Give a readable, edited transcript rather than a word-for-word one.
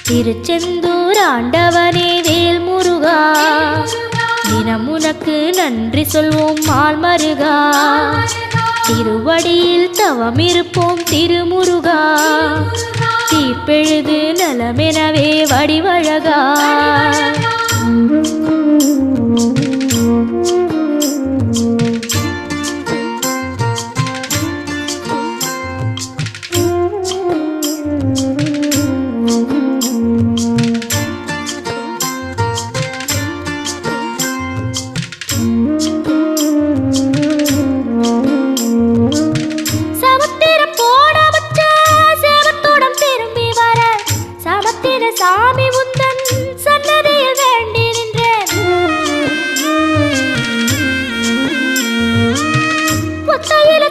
திருச்செந்தூர் ஆண்டவனே வேல் முருகா, தினம் உனக்கு நன்றி சொல்வோம் மால் மருகா. திருவடியில் தவம் இருப்போம் திருமுருகா, தீப்பெழுது நலமெனவே வடிவழகா. சாமி உந்தன் சன்னதியில் வேண்டி நின்றேன். ஒத்தையில